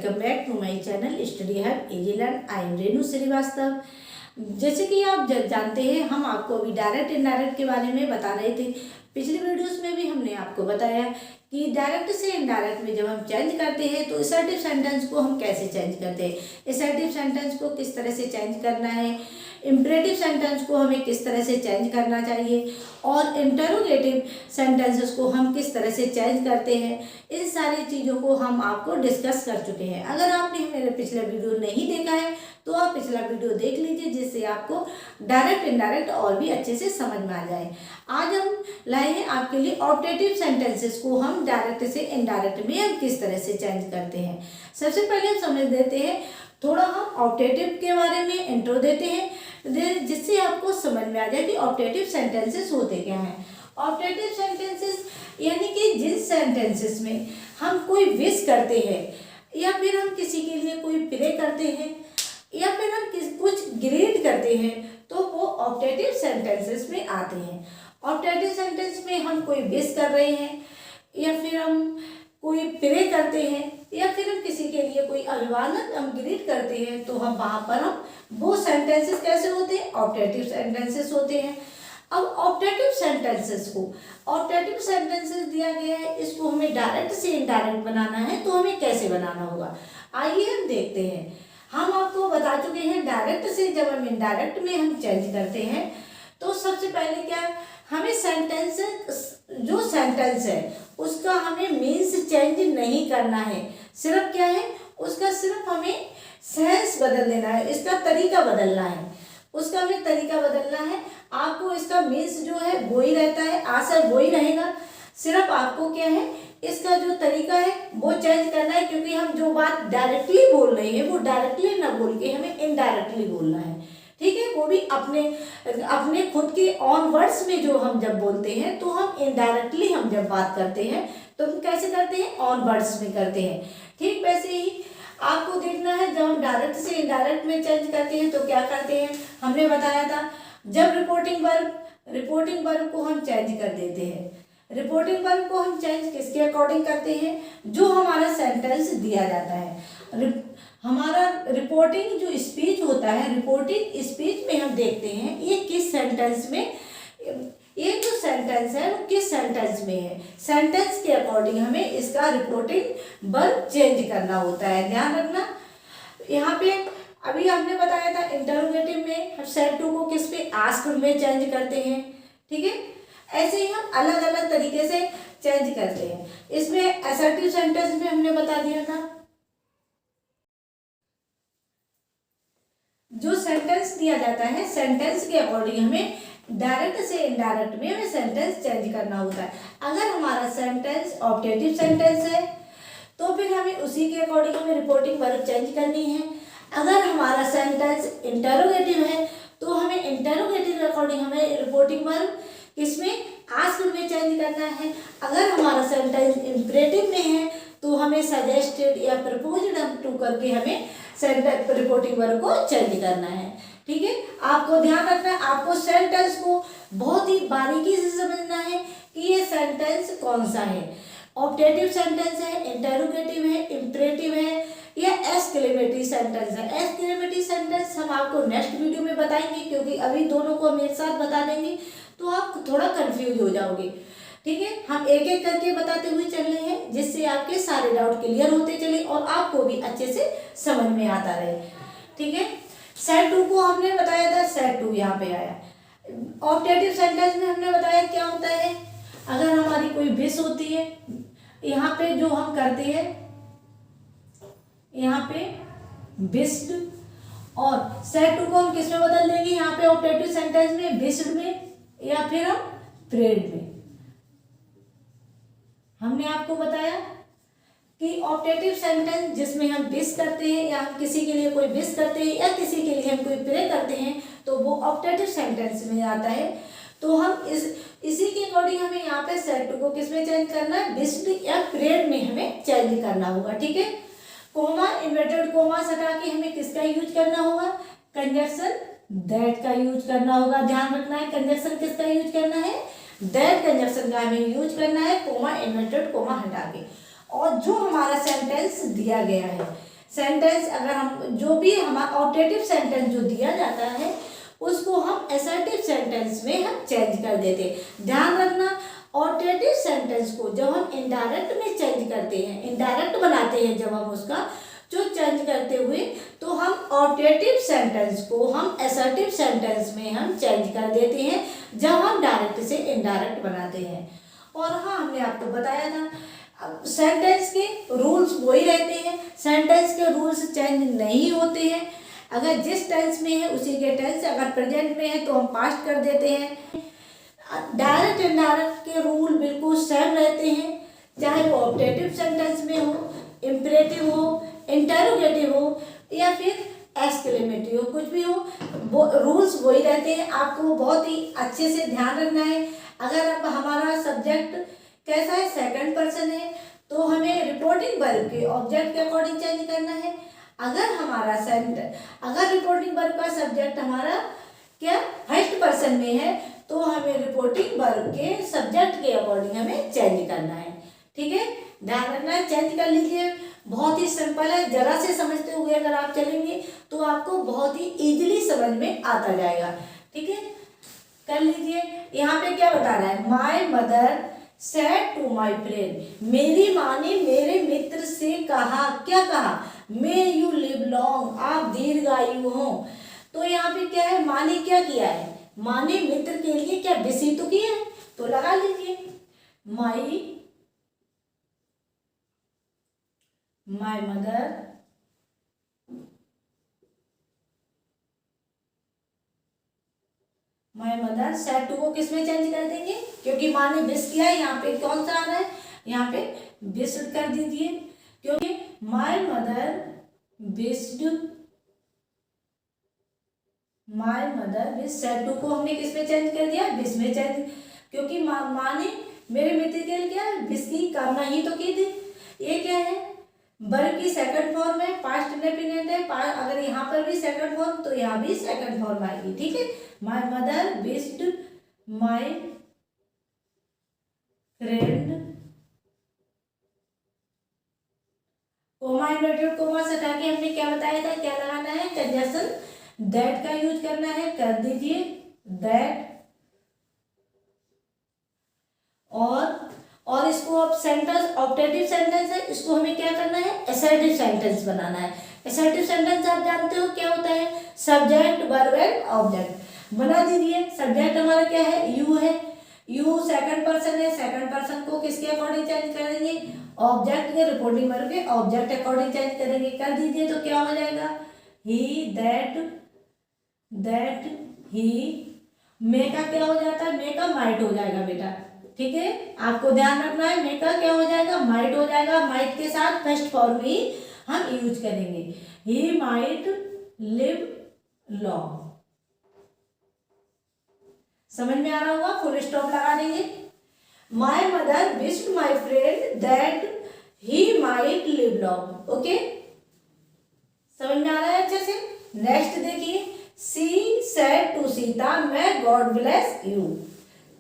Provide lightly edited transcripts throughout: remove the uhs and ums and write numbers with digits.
Welcome back to my channel study hub easy learn. I am Renu Srivastava. जैसे कि आप जानते हैं, हम आपको अभी डायरेक्ट इनडायरेक्ट के बारे में बता रहे थे। पिछली वीडियोस में भी हमने आपको बताया कि डायरेक्ट से इनडायरेक्ट में जब हम चेंज करते हैं तो असर्टिव सेंटेंस को हम कैसे चेंज करते हैं, असर्टिव सेंटेंस को किस तरह से चेंज करना है, इम्परेटिव सेंटेंस को हमें किस तरह से चेंज करना चाहिए और इंटरोगेटिव सेंटेंसेस को हम किस तरह से चेंज करते हैं, इन सारी चीज़ों को हम आपको डिस्कस कर चुके हैं। अगर आपने मेरा पिछला वीडियो नहीं देखा है तो आप पिछला वीडियो देख लीजिए, जिससे आपको डायरेक्ट इनडायरेक्ट और भी अच्छे से समझ में आ जाए। आज हम लाए हैं आपके लिए ऑप्टेटिव सेंटेंसेस को हम डायरेक्ट से इनडायरेक्ट में हम किस तरह से चेंज करते हैं। सबसे पहले हम समझ देते हैं, थोड़ा हम ऑप्टेटिव के बारे में इंट्रो देते हैं, जिससे आपको समझ में आ जाए कि ऑप्टेटिव सेंटेंसेस होते क्या हैं। ऑप्टेटिव सेंटेंसेस यानी कि जिन सेंटेंसेस में हम कोई विश करते हैं या फिर हम किसी के लिए कोई प्रे करते हैं या फिर हम कुछ ग्रीड करते हैं तो वो ऑप्टेटिव सेंटेंसेस में आते हैं। ऑप्टेटिव सेंटेंस में हम कोई विश कर रहे हैं या फिर हम कोई प्रे करते हैं या फिर हम किसी के लिए कोई अभिवादन हम ग्रीट करते हैं तो हम वहाँ पर हम वो सेंटेंसेस कैसे होते हैं, ऑप्टेटिव सेंटेंसेस होते हैं। अब ऑप्टेटिव सेंटेंसेस दिया गया है, इसको हमें डायरेक्ट से इनडायरेक्ट बनाना है तो हमें कैसे बनाना होगा, आइए हम देखते हैं। हम आपको बता चुके हैं डायरेक्ट से जब हम इनडायरेक्ट में हम चेंज करते हैं तो सबसे पहले क्या हमें जो सेंटेंस है उसका हमें मीन्स चेंज नहीं करना है, सिर्फ क्या है उसका सिर्फ हमें सेंस बदल देना है, इसका तरीका बदलना है, उसका हमें तरीका बदलना है। आपको इसका मीन्स जो है वो ही रहता है, आशय वो ही रहेगा, सिर्फ आपको क्या है इसका जो तरीका है वो चेंज करना है, क्योंकि हम जो बात डायरेक्टली बोल रहे हैं वो डायरेक्टली ना बोल के हमें इनडायरेक्टली बोलना है, ठीक है। वो भी अपने खुद के ऑन वर्ड्स में जो हम जब बोलते हैं तो हम इनडायरेक्टली हम जब बात करते हैं तो हम कैसे करते हैं, ऑन वर्ड्स में करते हैं। ठीक वैसे ही आपको देखना है जब हम डायरेक्ट से इनडायरेक्ट में चेंज करते हैं तो क्या करते हैं, हमने बताया था जब रिपोर्टिंग वर्ब को हम चेंज कर देते हैं। रिपोर्टिंग वर्ब को हम चेंज किसके अकॉर्डिंग करते हैं, जो हमारा सेंटेंस दिया जाता है। हमारा रिपोर्टिंग जो स्पीच होता है, रिपोर्टिंग स्पीच में हम देखते हैं ये किस सेंटेंस में, ये जो सेंटेंस है वो किस सेंटेंस में है, सेंटेंस के अकॉर्डिंग हमें इसका रिपोर्टिंग वर्ब चेंज करना होता है। ध्यान रखना, यहाँ पे अभी हमने बताया था इंटरोगेटिव में हम सेड टू को किस पे, आस्क्ड में चेंज करते हैं, ठीक है। ऐसे ही हम अलग अलग तरीके से चेंज करते हैं। इसमें असर्टिव सेंटेंस में हमने बता दिया था जो सेंटेंस दिया जाता है सेंटेंस के अकॉर्डिंग हमें डायरेक्ट से इनडायरेक्ट में हमें सेंटेंस चेंज करना होता है। अगर हमारा सेंटेंस ऑप्टेटिव सेंटेंस है तो फिर हमें उसी के अकॉर्डिंग हमें रिपोर्टिंग वर्ब चेंज करनी है। अगर हमारा सेंटेंस इंटरोगेटिव है तो हमें इंटरोगेटिव के अकॉर्डिंग हमें रिपोर्टिंग वर्ब किसमें, आस्क्ड में चेंज करना है। अगर हमारा सेंटेंस इंपरेटिव में है तो हमें सजेस्टेड या प्रपोज्ड टू करके हमें सेंटेंस रिपोर्टिंग वर्ब को चेंज करना है, ठीक है। आपको ध्यान रखना है, आपको सेंटेंस को बहुत ही बारीकी से समझना है कि ये सेंटेंस कौन सा है, ऑप्टेटिव सेंटेंस है, इंटरोगेटिव है, इंपरेटिव है या एक्सक्लेमेटरी सेंटेंस है। एक्सक्लेमेटरी सेंटेंस हम आपको नेक्स्ट वीडियो में बताएंगे, क्योंकि अभी दोनों को हम एक साथ बता देंगे तो आप थोड़ा कंफ्यूज हो जाओगे, ठीक है। हम एक एक करके बताते हुए चल रहे हैं जिससे आपके सारे डाउट क्लियर होते चले और आपको भी अच्छे से समझ में आता रहे, ठीक है। सेड टू को हमने बताया था, सेड टू यहाँ पे आया। ऑप्टेटिव सेंटेंस में हमने बताया क्या होता है, अगर हमारी कोई विश होती है, यहाँ पे जो हम करते हैं यहाँ पे विश्ड, और सेड टू को हम किस में बदल देंगे, यहाँ पे ऑप्टेटिव सेंटेंस में विश्ड में या फिर हम प्रेड में। हमने आपको बताया कि ऑप्टेटिव सेंटेंस जिसमें हम विश करते हैं या हम किसी के लिए कोई विश करते हैं या किसी के लिए हम कोई प्रे करते हैं तो वो ऑप्टेटिव सेंटेंस में आता है। तो हम इसी के अकॉर्डिंग हमें यहाँ पे सेड टू को किस में चेंज करना है, विश्ड या प्रेड में हमें चेंज करना होगा, ठीक है। कोमा, इन्वर्टेड कोमा हटा के हमें किसका यूज करना होगा, कंजक्शन दैट का यूज करना होगा। ध्यान रखना है कंजक्शन किसका यूज करना है, दैट कंजक्शन का हमें यूज करना है, कोमा, इन्वर्टेड कोमा हटा के। और जो हमारा सेंटेंस दिया गया है, सेंटेंस अगर हम जो भी हमारा ऑब्जेक्टिव सेंटेंस जो दिया जाता है उसको हम असर्टिव सेंटेंस में हम चेंज कर देते हैं। ध्यान रखना, ऑब्जेक्टिव सेंटेंस को जब हम इनडायरेक्ट में चेंज करते हैं, इनडायरेक्ट बनाते हैं जब हम उसका जो चेंज करते हुए, तो हम ऑब्जेक्टिव सेंटेंस को हम असर्टिव सेंटेंस में हम चेंज कर देते हैं जब हम डायरेक्ट से इनडायरेक्ट बनाते हैं। और हाँ, हमने आपको बताया था सेंटेंस के रूल्स वही रहते हैं, सेंटेंस के रूल्स चेंज नहीं होते हैं। अगर जिस टेंस में है उसी के टेंस, अगर प्रेजेंट में है तो हम पास्ट कर देते हैं। डायरेक्ट इनडायरेक्ट के रूल बिल्कुल सेम रहते हैं, चाहे वो ऑब्जेक्टिव सेंटेंस में हो, इम्परेटिव हो, इंटरोगेटिव हो या फिर एक्सक्लेमेटिव हो, कुछ भी हो, वो रूल्स वही रहते हैं। आपको बहुत ही अच्छे से ध्यान रखना है। अगर अब हमारा सब्जेक्ट कैसा है, सेकंड पर्सन है, तो हमें रिपोर्टिंग वर्ब के ऑब्जेक्ट के अकॉर्डिंग चेंज करना है। अगर रिपोर्टिंग वर्ब का सब्जेक्ट हमारा क्या फर्स्ट पर्सन में है, तो हमें रिपोर्टिंग वर्ब के सब्जेक्ट के अकॉर्डिंग हमें चेंज करना है। ठीक है, ध्यान रखना है, चेंज कर लीजिए। बहुत ही सिंपल है, जरा से समझते हुए अगर आप चलेंगे तो आपको बहुत ही इजीली समझ में आता जाएगा। ठीक है, कर लीजिए। यहाँ पे क्या बता रहा है, my mother said to my friend, मेरी माँ ने मेरे मित्र से कहा, क्या कहा, मे यू लिव लॉन्ग, आप दीर्घायु हो। तो यहाँ पे क्या है, माँ ने क्या किया है, माँ ने मित्र के लिए क्या विषय तो किया है, तो लगा लीजिए माई मदर सेड टू को किस में चेंज कर देंगे, क्योंकि माँ ने विश किया है, यहाँ पे कौन सा आ रहा है, यहाँ पे विश कर दीजिए, क्योंकि my mother wish said to को हमने किस में चेंज कर दिया, विश में चेंज, क्योंकि माँ ने मेरे मित्र के लिए क्या विश की कामना ही तो की थी। ये क्या है, वर्ब की सेकंड फॉर्म है, पास्ट इंडेफिनिट है, अगर यहाँ पर भी सेकंड फॉर्म तो यहाँ भी सेकंड फॉर्म आएगी। ठीक है, my mother wished my friend, coma inverted comma से हटा के हमने क्या बताया था, क्या लगाना है, कंजंक्शन दैट का यूज करना है, कर दीजिए दैट। और इसको अब सेंटेंस ऑब्जेक्टिव सेंटेंस है, इसको हमें क्या करना है, असर्टिव सेंटेंस बनाना है। असर्टिव सेंटेंस आप जानते हो क्या होता है, सब्जेक्ट वर्ब एंड ऑब्जेक्ट। बना दीजिए, सब्जेक्ट हमारा क्या है, यू है, यू सेकंड पर्सन है, सेकंड पर्सन को किसके अकॉर्डिंग चेंज करेंगे, ऑब्जेक्ट के रिपोर्टिंग वर्ब के ऑब्जेक्ट अकॉर्डिंग चेंज करेंगे। कर दीजिए तो क्या हो जाएगा, ही दैट ही, मे का क्या हो जाता है, मे का माइट हो जाएगा बेटा। ठीक है, आपको ध्यान रखना है, मे का क्या हो जाएगा, माइट हो जाएगा। माइट के साथ फर्स्ट फॉर्म ही हम यूज करेंगे, ही माइट लिव लॉन्ग। समझ में आ रहा होगा, फुल स्टॉप लगा देंगे। My mother wished my friend that he might live long. Okay, समझ में आ रहा है अच्छे से। नेक्स्ट देखिए, सी सेड टू सीता, मैं गॉड ब्लेस यू,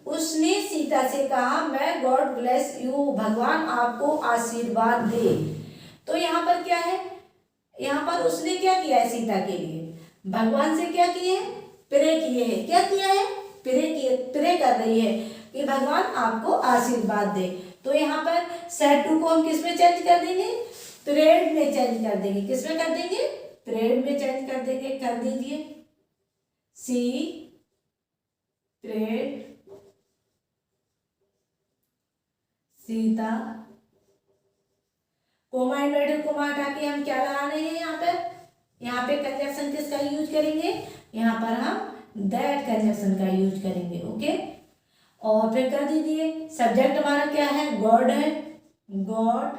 उसने सीता से कहा, मैं गॉड ब्लेस यू, भगवान आपको आशीर्वाद दे। तो यहाँ पर क्या है, यहाँ पर उसने क्या किया है, सीता के लिए भगवान से क्या किए हैं, प्रे किए हैं। क्या किया है, प्रे कर रही है कि भगवान आपको आशीर्वाद दे। तो यहाँ पर सेड टू को हम किस में चेंज कर देंगे, प्रेड में चेंज कर देंगे। किस में कर देंगे, प्रेड में चेंज कर देंगे। कर दीजिए, she prayed Sita, comma inverted comma हटा के हम क्या लगा रहे हैं, यहाँ पे कंजंक्शन किसका यूज करेंगे, यहाँ पर हम दैट कंजंक्शन का यूज करेंगे। ओके, और फिर कर दीजिए, सब्जेक्ट हमारा क्या है, गॉड है, गॉड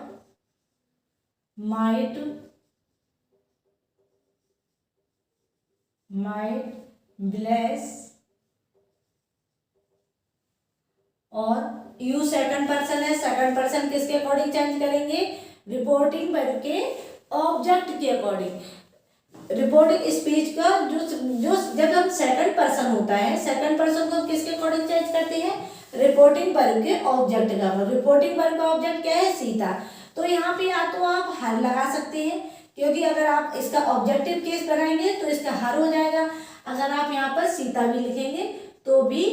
माइट ब्लेस, और यू सेकंड पर्सन है, सेकंड पर्सन किसके अकॉर्डिंग चेंज करेंगे, रिपोर्टिंग वर्ब के ऑब्जेक्ट के अकॉर्डिंग। रिपोर्टिंग स्पीच का जो जब हम सेकंड पर्सन होता है, सेकंड पर्सन को किसके अकॉर्डिंग चेंज करते हैं, रिपोर्टिंग वर्ब के ऑब्जेक्ट का। रिपोर्टिंग वर्ब का ऑब्जेक्ट क्या है, सीता। तो यहाँ पे या तो आप हर लगा सकते हैं क्योंकि अगर आप इसका ऑब्जेक्टिव केस लगाएंगे तो इसका हर हो जाएगा। अगर आप यहाँ पर सीता भी लिखेंगे तो भी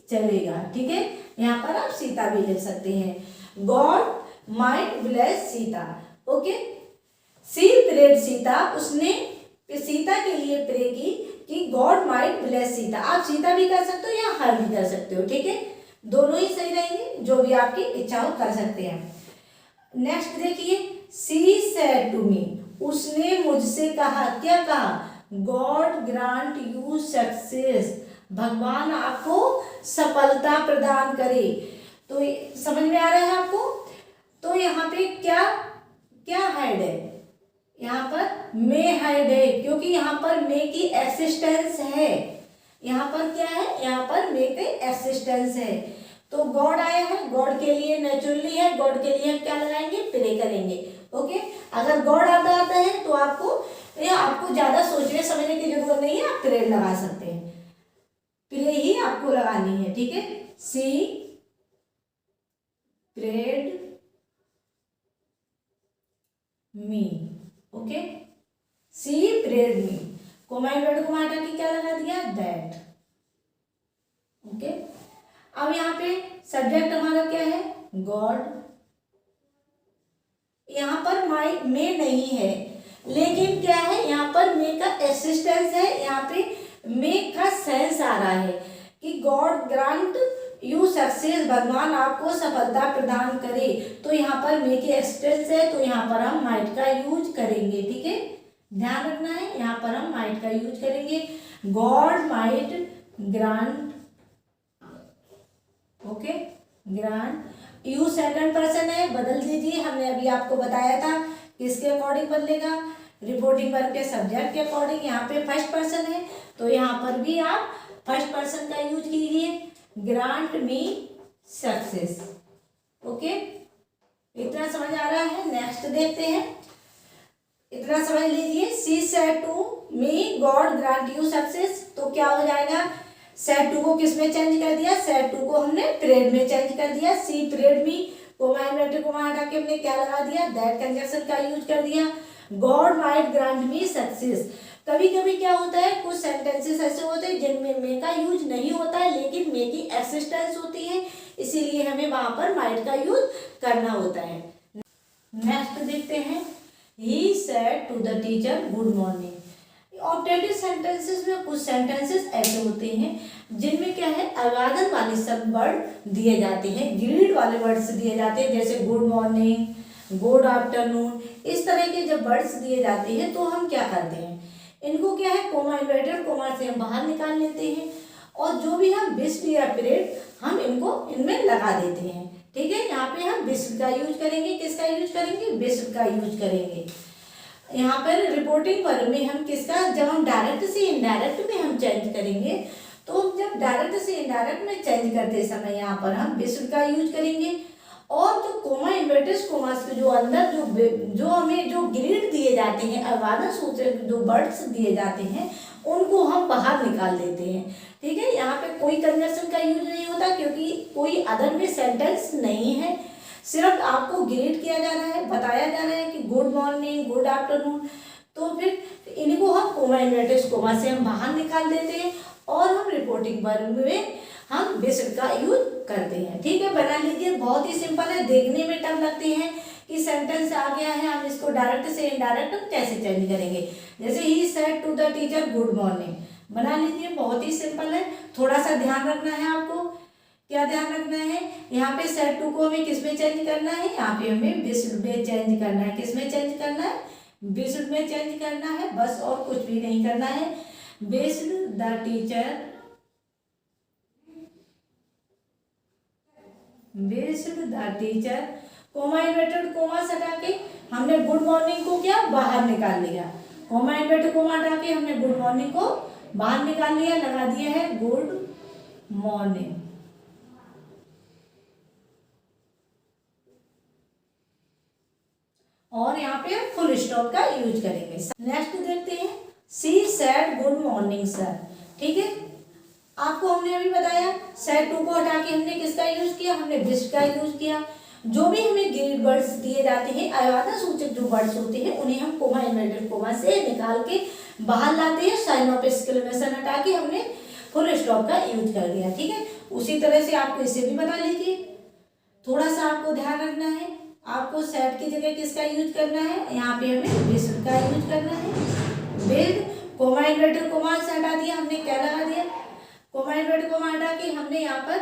चलेगा, ठीक है। यहाँ पर आप सीता भी लिख सकते हैं। God might bless Sita, okay. She prayed Sita, उसने सीता के लिए प्रे की कि गॉड माइट ब्लेस सीता। आप सीता भी कर सकते हो या हर भी कर सकते हो, ठीक है। दोनों ही सही रहेंगे, जो भी आपकी इच्छा हो कर सकते हैं। नेक्स्ट देखिए, सी सेड टू मी, उसने मुझसे कहा, क्या कहा? गॉड ग्रांट यू सक्सेस, भगवान आपको सफलता प्रदान करे। तो समझ में आ रहा है आपको? तो यहाँ पे क्या क्या हेड है? यहाँ पर मे हेड है, क्योंकि यहाँ पर मे की एक्सिस्टेंस है। यहाँ पर क्या है? यहाँ पर मे की एक्सिस्टेंस है। तो गॉड आया है, गॉड के लिए नेचुरली है, गॉड के लिए हम क्या लगाएंगे? प्रे करेंगे, ओके। अगर गॉड आता है तो आपको ज्यादा सोचने समझने की जरूरत नहीं है, आप प्रे लगा सकते हैं। प्रे ही आपको लगानी है, ठीक है। सी prayed me, okay. She prayed me, coma inverted comma हटा के क्या लगा दिया? That, okay. अब यहाँ पे सब्जेक्ट हमारा क्या है? गॉड। यहाँ पर माई मे नहीं है, लेकिन क्या है? यहाँ पर मे का एक्सिस्टेंस है। यहाँ पे मे का सेंस आ रहा है कि गॉड ग्रांट यू सक्सेस, भगवान आपको सफलता प्रदान करे। तो यहाँ पर मे की एक्सिस्टेंस है, तो यहाँ पर हम माइट का यूज करेंगे, ठीक है। ध्यान रखना है, यहाँ पर हम माइट का यूज करेंगे। God might grant, okay, grant. You second person है, बदल दीजिए। हमने अभी आपको बताया था किसके अकॉर्डिंग बदलेगा? रिपोर्टिंग वर्ब के सब्जेक्ट के अकॉर्डिंग। यहाँ पे फर्स्ट पर्सन है, तो यहाँ पर भी आप फर्स्ट पर्सन का यूज कीजिए। ग्रांट मी सक्सेस, ओके। इतना समझ आ रहा है? नेक्स्ट देखते हैं। इतना समझ लीजिए, she said to me God grant you success, तो क्या हो जाएगा? सेड टू को किस में चेंज कर दिया? सेड टू को हमने प्रेड में चेंज कर दिया। सी प्रेड मी, कोमा इन्वर्टेड कोमा हटा के हमने क्या लगा दिया? दैट कंजक्शन का यूज कर दिया। गॉड माइट ग्रांट मी सक्सेस। कभी कभी क्या होता है, कुछ सेंटेंसेस ऐसे होते हैं जिनमें मे का यूज नहीं होता है, लेकिन मे की एक्सिस्टेंस होती है, इसीलिए हमें वहां पर माइट का यूज करना होता है। नेक्स्ट देखते हैं, he said to the teacher good morning. Objective sentences में कुछ सेंटेंसेस ऐसे होते हैं जिनमें क्या है? अभिवादन वाले सब वर्ड दिए जाते हैं, ग्रीड वाले वर्ड्स दिए जाते हैं, जैसे गुड मॉर्निंग, गुड आफ्टरनून। इस तरह के जब वर्ड्स दिए जाते हैं तो हम क्या करते हैं? इनको क्या है? कोमा इन्वर्टेड कोमा से हम बाहर निकाल लेते हैं, और जो भी हम विश्व या पीरियड हम इनमें लगा देते हैं, ठीक है। यहाँ पे हम विश्व का यूज करेंगे। किसका यूज करेंगे? विश्व का यूज करेंगे। यहाँ पर रिपोर्टिंग वर्ब में हम किसका, जब हम डायरेक्ट से इनडायरेक्ट में हम चेंज करेंगे, तो जब डायरेक्ट से इनडायरेक्ट में चेंज करते समय यहाँ पर हम विश्व का यूज करेंगे। और जो कोमा इन्वर्टेड कोमास के जो अंदर जो हमें जो ग्रीड दिए जाते हैं, अभिवादन सूत्र जो वर्ड्स दिए जाते हैं, उनको हम बाहर निकाल देते हैं, ठीक है। यहाँ पे कोई कंजक्शन का यूज नहीं होता, क्योंकि कोई अदर में सेंटेंस नहीं है। सिर्फ आपको ग्रीड किया जा रहा है, बताया जा रहा है कि गुड मॉर्निंग, गुड आफ्टरनून। तो फिर इनको हम कोमा इन्वर्टेड कोमा से हम बाहर निकाल देते हैं, और हम रिपोर्टिंग वर्ब में हम विश्व का यूज करते हैं, ठीक है। बना लीजिए, बहुत ही सिंपल है, देखने में टफ लगते हैं कि सेंटेंस आ गया है, हम इसको डायरेक्ट से इनडायरेक्ट हम कैसे चेंज करेंगे। जैसे he said to the teacher good morning, बना लीजिए, बहुत ही सिंपल है। थोड़ा सा ध्यान रखना है आपको। क्या ध्यान रखना है? यहाँ पे सेड टू को हमें किस में चेंज करना है? यहाँ पे हमें विश्व में चेंज करना है। किस में चेंज करना है? विश्व में चेंज करना है, बस, और कुछ भी नहीं करना है। विश्व द टीचर, विश्व the teacher, coma inverted comma हटा के हमने गुड मॉर्निंग को क्या बाहर निकाल लिया। कोमा इन्वर्टेड कोमा हटा के हमने गुड मॉर्निंग को बाहर निकाल लिया, लगा दिया है गुड मॉर्निंग। और यहाँ पे हम फुल स्टॉप का यूज करेंगे। नेक्स्ट देखते हैं, she said good morning sir, ठीक है। आपको हमने अभी बताया, सेड टू को हटा के हमने किसका यूज किया? हमने विश्व का यूज किया। जो भी हमें ग्रीड वर्ड्स दिए जाते हैं, अभिवादन सूचक जो वर्ड्स होते हैं, उन्हें हम कोमा इन्वर्टेड कोमा से निकाल के बाहर लाते हैं। साइन ऑफ एक्सक्लेमेशन हटा के हमने फुल स्टॉप का यूज कर दिया। ठीक है, उसी तरह से आपको इसे भी बता लीजिए। थोड़ा सा आपको ध्यान रखना है, आपको सेट की जगह किसका यूज करना है, यहाँ पे हमें बेस्ड का यूज करना है। बेस्ड कोमा इन्वर्टेड कोमा से हटा दिया हमने, क्या लगा दिया, कोमा इन्वर्टेड कोमा हटा के हमने यहाँ पर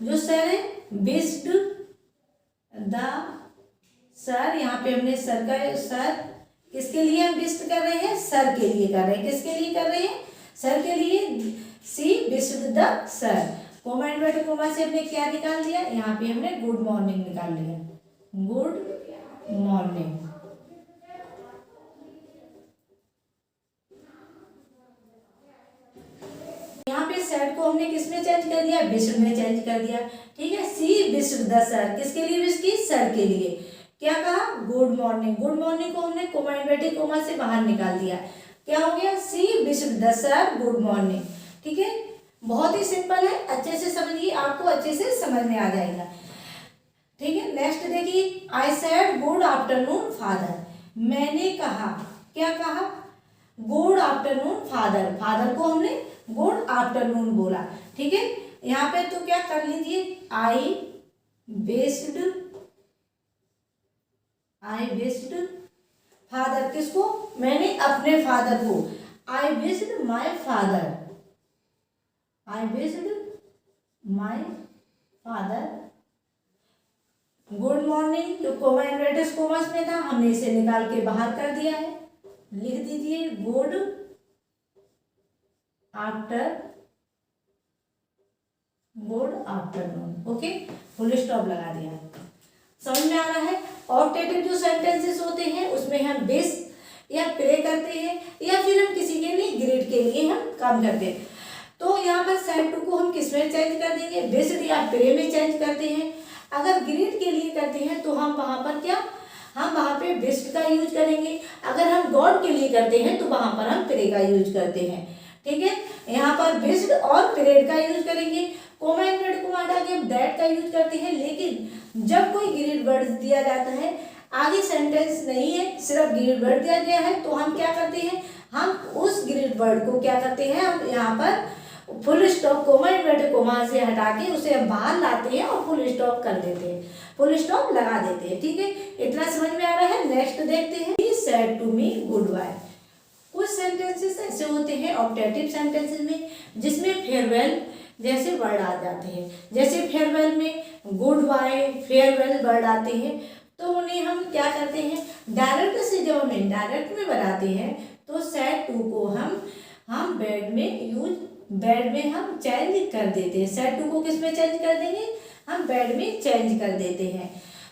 जो सर है बेस्ड द सर, यहाँ पे हमने सर का सर किसके लिए हम बेस्ड कर रहे हैं, सर के लिए कर रहे हैं। किसके लिए कर रहे हैं, सर के लिए। She based the sir, comma inverted comma से हमने क्या निकाल दिया, यहाँ पे हमने गुड मॉर्निंग निकाल लिया, गुड मॉर्निंग। यहाँ पे सेट को हमने किस में चेंज कर दिया, बेस्ड में चेंज कर दिया। ठीक है, सी बेस्ड द सर, किसके लिए बेस्ड की, सर के लिए। क्या कहा, गुड मॉर्निंग। गुड मॉर्निंग को हमने कोमा इन्वर्टेड कोमा से बाहर निकाल दिया, क्या हो गया, she based the sir good morning. ठीक है, बहुत ही सिंपल है, अच्छे से समझिए, आपको अच्छे से समझ में आ जाएगा। ठीक है, नेक्स्ट देखिए, I said good afternoon father, मैंने कहा, क्या कहा, गुड आफ्टरनून फादर। फादर को हमने गुड आफ्टरनून बोला। ठीक है, यहाँ पे तो क्या कर लीजिए, आई बेस्ड फादर, किसको, मैंने अपने फादर को, आई based my father, I based my father good morning, जो कोमा इन्वर्टेड कोमास में था हमने इसे निकाल के बाहर कर दिया है। लिख दीजिए good afternoon. Okay, full stop लगा दिया, समझ में आ रहा है। ऑप्टेटिव जो सेंटेंसेस होते हैं उसमें हम बेस या प्रे करते हैं, या फिर हम किसी के लिए ग्रेड के लिए हम काम करते हैं। तो यहाँ पर सेड टू को हम किस में चेंज कर देंगे, बेस्ड या प्रे में चेंज करते हैं। अगर ग्रीड के लिए करते हैं तो हम वहाँ पर क्या, हम वहाँ पे बेस्ड का यूज करेंगे। अगर हम गॉड के लिए करते हैं तो वहाँ पर हम प्रे का यूज करते हैं। ठीक है, यहाँ पर बेस्ड और प्रेड का यूज करेंगे। कोमा इन्वर्टेड कोमा हटा के हम दैट का यूज करते हैं। लेकिन जब कोई ग्रीड वर्ड दिया जाता है, आगे सेंटेंस नहीं है, सिर्फ ग्रीड वर्ड दिया गया है, तो हम क्या करते हैं, हम उस ग्रीड वर्ड को क्या करते हैं, हम यहाँ पर full stop coma inverted comma से हटा के उसे हम बाहर लाते हैं और फुल स्टॉप कर देते हैं, फुल स्टॉप लगा देते हैं। ठीक है, इतना समझ में आ रहा है। नेक्स्ट देखते हैं, he said to me goodbye. कुछ सेंटेंसेस ऐसे होते हैं ऑप्टेटिव सेंटेंसेस में जिसमें फेयरवेल जैसे वर्ड आ जाते हैं। जैसे फेयरवेल में गुड बाय, फेयरवेल वर्ड आते हैं, तो उन्हें हम क्या करते हैं, डायरेक्ट से जब हम इनडायरेक्ट में बनाते हैं तो सेड टू को हम बेड में हम चेंज कर देते हैं। सेड टू को किस में चेंज कर देंगे, हम बेड में चेंज कर देते हैं।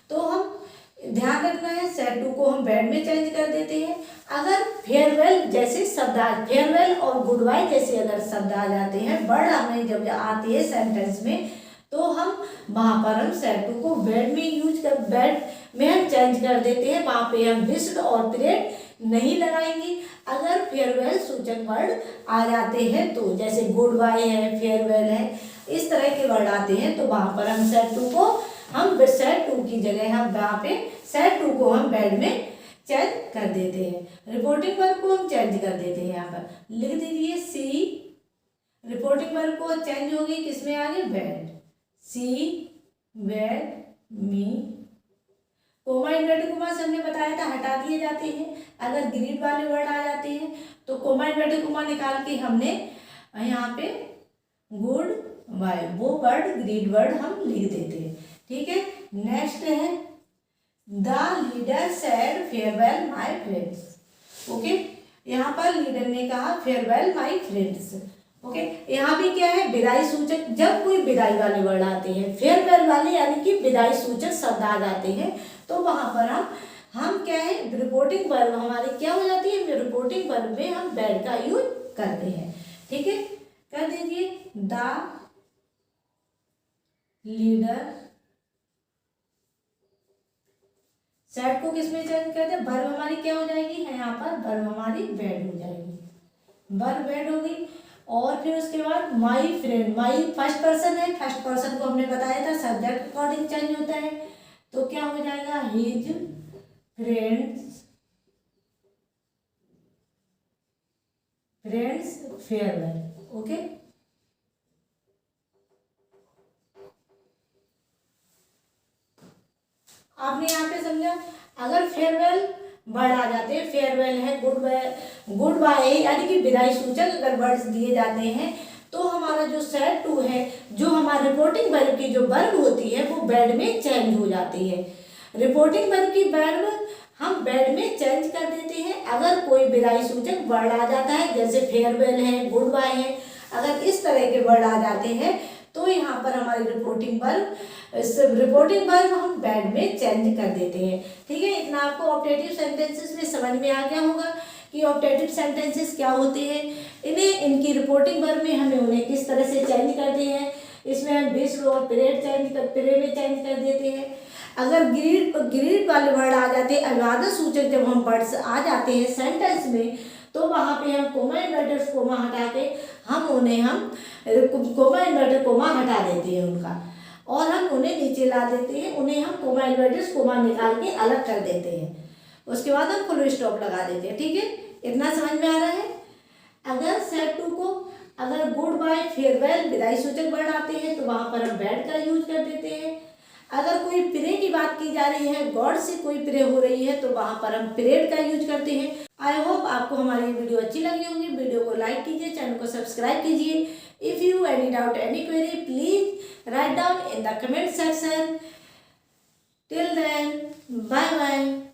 तो हम ध्यान रखना है, सेड टू को हम बेड में चेंज कर देते हैं। अगर फेयरवेल जैसे शब्द फेयरवेल और गुड बाय जैसे अगर शब्द आ जाते हैं, वर्ड हमें जब आती है सेंटेंस में, तो हम वहाँ पर हम सेड टू को बेड में हम चेंज कर देते हैं। वहाँ पे हम बेस्ड और प्रेड नहीं लगाएंगे। अगर फेयरवेल सूचक वर्ड आ जाते हैं तो जैसे गुड बाय है, फेयरवेल है, इस तरह के वर्ड आते हैं, तो वहाँ पर हम सेड टू को हम सेड टू की जगह हम वहाँ पे सेड टू को हम बेड में चेंज कर देते हैं। रिपोर्टिंग वर्ब को हम चेंज कर देते हैं। यहाँ पर लिख दीजिए सी, रिपोर्टिंग वर्ब को चेंज होगी किसमें आगे, बेड, सी बेड मी। कोमा इन्वर्टेड कोमा से हमने बताया था हटा दिए जाते हैं। अगर ग्रीड वाले वर्ड आ जाते हैं तो कोमा इन्वर्टेड कोमा निकाल के हमने यहाँ पे गुड बाय वो वर्ड ग्रीड वर्ड हम लिख देते हैं। ठीक है, नेक्स्ट है the leader said farewell my friends. Okay, यहाँ पर लीडर ने कहा फेयरवेल माई फ्रेंड्स। ओके, यहाँ भी क्या है, विदाई सूचक, जब कोई विदाई वाले वर्ड आते हैं, फेयरवेल वाले यानी कि विदाई सूचक शब्द आ जाते हैं, तो वहां पर हम क्या है, रिपोर्टिंग वर्ब हमारी क्या हो जाती है, रिपोर्टिंग वर्ब में हम बेड का यूज करते हैं। ठीक है, कर दीजिए द लीडर। सेड को किसमें चेंज करते हैं, वर्ब हमारी क्या हो जाएगी, यहाँ पर वर्ब हमारी बेड हो जाएगी, वर्ब बेड होगी। और फिर उसके बाद my friend, my first person है, फर्स्ट पर्सन को हमने बताया था सब्जेक्ट अकॉर्डिंग चेंज होता है। तो क्या हो जाएगा, हिज फ्रेंड्स फेयरवेल। ओके, आपने यहाँ पे समझा। अगर फेयरवेल वर्ड आ जाते हैं, फेयरवेल है, गुड बाय यानी कि विदाई सूचक अगर वर्ड्स दिए जाते हैं, तो हमारा जो सेड टू है, जो हमारा रिपोर्टिंग वर्ब की जो वर्ब होती है वो बैड में चेंज हो जाती है। रिपोर्टिंग वर्ब की वर्ब हम बैड में चेंज कर देते हैं अगर कोई विदाई सूचक वर्ड आ जाता है, जैसे फेयरवेल है, गुड बाय है। अगर इस तरह के वर्ड आ जाते हैं तो यहाँ पर हमारी रिपोर्टिंग वर्ब हम बैड में चेंज कर देते हैं। ठीक है, इतना आपको ऑप्टेटिव सेंटेंसेस में समझ में आ गया होगा कि ऑप्टेटिव सेंटेंसेस क्या होते हैं, इन्हें इनकी रिपोर्टिंग वर्ब में हमें उन्हें किस तरह से चेंज करते हैं। इसमें हम बेस्ड और पीरियड में चेंज कर देते हैं। अगर ग्रीड वाले वर्ड आ जाते हैं, अभिवादन सूचक जब हम वर्ड्स आ जाते हैं सेंटेंस में, तो वहाँ पे हम कोमा इन्वर्टेड कोमा हटा के कोमा इन्वर्टेड कोमा हटा देते हैं उनका, और हम उन्हें नीचे ला देते हैं, उन्हें हम कोमा इन्वर्टेड कोमा निकाल के अलग कर देते हैं। उसके बाद हम फुल स्टॉप लगा देते हैं। ठीक है, इतना समझ में आ रहा है। अगर सेड टू को अगर गुड बाय फेयरवेल विदाई सूचक वर्ड आते हैं तो वहाँ पर हम बैड का यूज कर देते हैं। अगर कोई प्रे की बात की जा रही है, गॉड से कोई प्रे हो रही है, तो वहाँ पर हम पीरियड का यूज करते हैं। आई होप आपको हमारी वीडियो अच्छी लगी होगी। वीडियो को लाइक कीजिए, चैनल को सब्सक्राइब कीजिए। If you any doubt any query please write down in the comment section. Till then bye bye.